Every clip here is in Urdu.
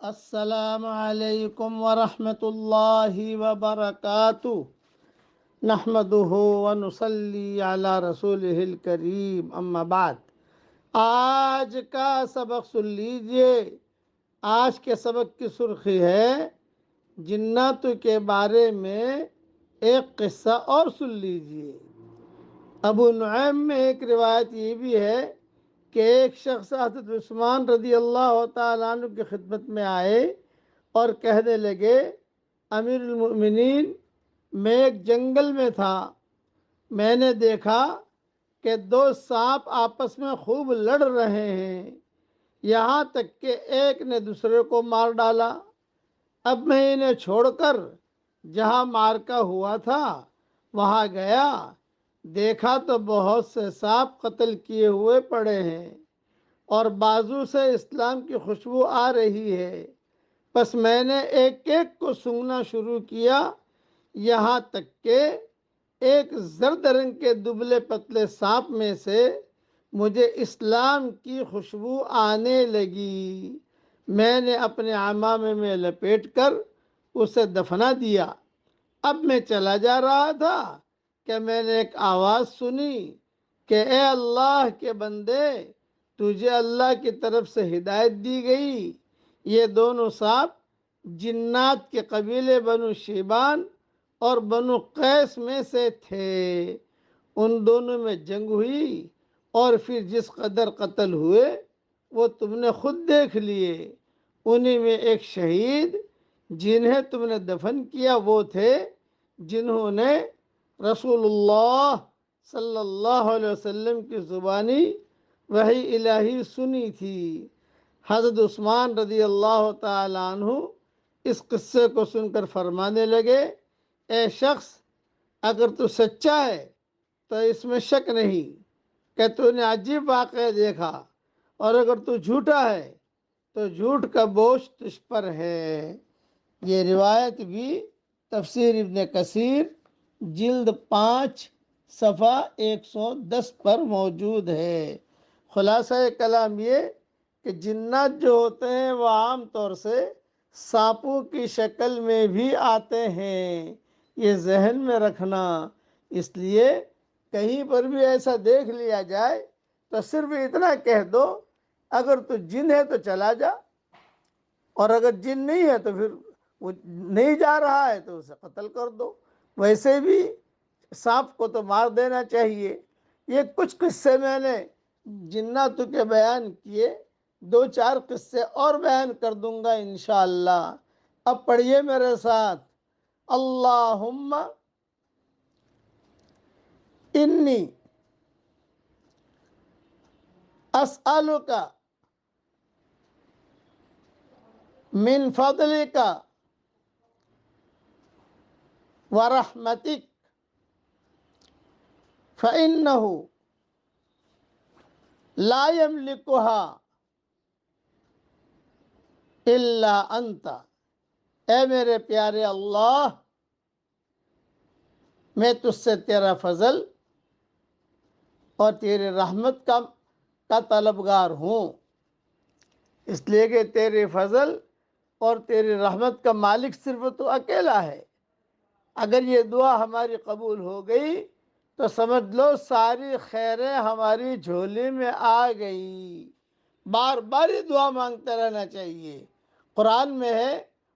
السلام علیکم ورحمۃ اللہ وبرکاتہ نحمدہ ونصلی علی رسولہ الکریم اما بعد۔ آج کا سبق سن لیجئے۔ آج کے سبق کی سرخی ہے جنات کے بارے میں ایک قصہ اور سن لیجئے۔ ابو نعیم میں ایک روایت یہ بھی ہے کہ ایک شخص حضرت عثمان رضی اللہ تعالیٰ عنہ کی خدمت میں آئے اور کہنے لگے، امیر المؤمنین، میں ایک جنگل میں تھا، میں نے دیکھا کہ دو سانپ آپس میں خوب لڑ رہے ہیں، یہاں تک کہ ایک نے دوسرے کو مار ڈالا۔ اب میں انہیں چھوڑ کر جہاں مارکا ہوا تھا وہاں گیا، دیکھا تو بہت سے سانپ قتل کیے ہوئے پڑے ہیں اور بازو سے اسلام کی خوشبو آ رہی ہے۔ پس میں نے ایک ایک کو سونگھنا شروع کیا، یہاں تک کہ ایک زرد رنگ کے دبلے پتلے سانپ میں سے مجھے اسلام کی خوشبو آنے لگی۔ میں نے اپنے عمامے میں لپیٹ کر اسے دفنا دیا۔ اب میں چلا جا رہا تھا کہ میں نے ایک آواز سنی کہ اے اللہ کے بندے، تجھے اللہ کی طرف سے ہدایت دی گئی۔ یہ دونوں سانپ جنات کے قبیلے بنو شیبان اور بنو قیس میں سے تھے۔ ان دونوں میں جنگ ہوئی اور پھر جس قدر قتل ہوئے وہ تم نے خود دیکھ لیے۔ انہی میں ایک شہید جنہیں تم نے دفن کیا وہ تھے جنہوں نے رسول اللہ صلی اللہ علیہ وسلم کی زبانی وحی الہی سنی تھی۔ حضرت عثمان رضی اللہ تعالیٰ عنہ اس قصے کو سن کر فرمانے لگے، اے شخص، اگر تو سچا ہے تو اس میں شک نہیں کہ تو نے عجیب واقعہ دیکھا، اور اگر تو جھوٹا ہے تو جھوٹ کا بوجھ تجھ پر ہے۔ یہ روایت بھی تفسیر ابن کثیر جلد 5 صفحہ 110 پر موجود ہے۔ خلاصہ کلام یہ کہ جنات جو ہوتے ہیں وہ عام طور سے سانپوں کی شکل میں بھی آتے ہیں، یہ ذہن میں رکھنا۔ اس لیے کہیں پر بھی ایسا دیکھ لیا جائے تو صرف اتنا کہہ دو، اگر تو جن ہے تو چلا جا، اور اگر جن نہیں ہے تو پھر وہ نہیں جا رہا ہے تو اسے قتل کر دو۔ ویسے بھی سانپ کو تو مار دینا چاہیے۔ یہ کچھ قصے میں نے جناتوں کے بیان کیے، 2-4 قصے اور بیان کر دوں گا انشاءاللہ۔ اب پڑھیے میرے ساتھ، اللہم انی اسألک من فضلک ورحمتک فإنہ لا یملکها الا انت۔ اے میرے پیارے اللہ، میں تجھ سے تیرا فضل اور تیرے رحمت کا طلبگار ہوں، اس لیے کہ تیرے فضل اور تیری رحمت کا مالک صرف تو اکیلا ہے۔ اگر یہ دعا ہماری قبول ہو گئی تو سمجھ لو ساری خیریں ہماری جھولی میں آ گئی۔ بار بار یہ دعا مانگتے رہنا چاہیے۔ قرآن میں ہے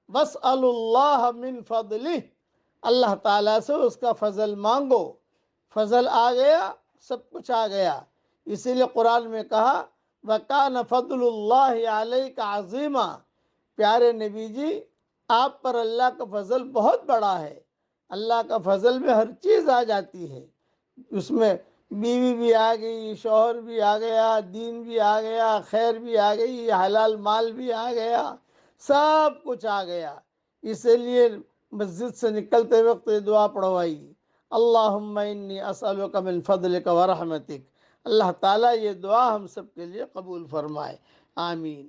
وَاسْأَلُوا اللَّهَ مِن فَضْلِهِ، اللہ تعالیٰ سے اس کا فضل مانگو۔ فضل آ گیا، سب کچھ آ گیا۔ اسی لیے قرآن میں کہا وَكَانَ فَضْلُ اللَّهِ عَلَيْكَ عَظِيمًا، پیارے نبی جی، آپ پر اللہ کا فضل بہت بڑا ہے۔ اللہ کا فضل میں ہر چیز آ جاتی ہے، اس میں بیوی بھی آ گئی، شوہر بھی آ گیا، دین بھی آ گیا، خیر بھی آ گئی، حلال مال بھی آ گیا، سب کچھ آ گیا۔ اسی لیے مسجد سے نکلتے وقت یہ دعا پڑھوائی، اللہم انی اسألک من فضلک ورحمتک۔ اللہ تعالیٰ یہ دعا ہم سب کے لیے قبول فرمائے، آمین۔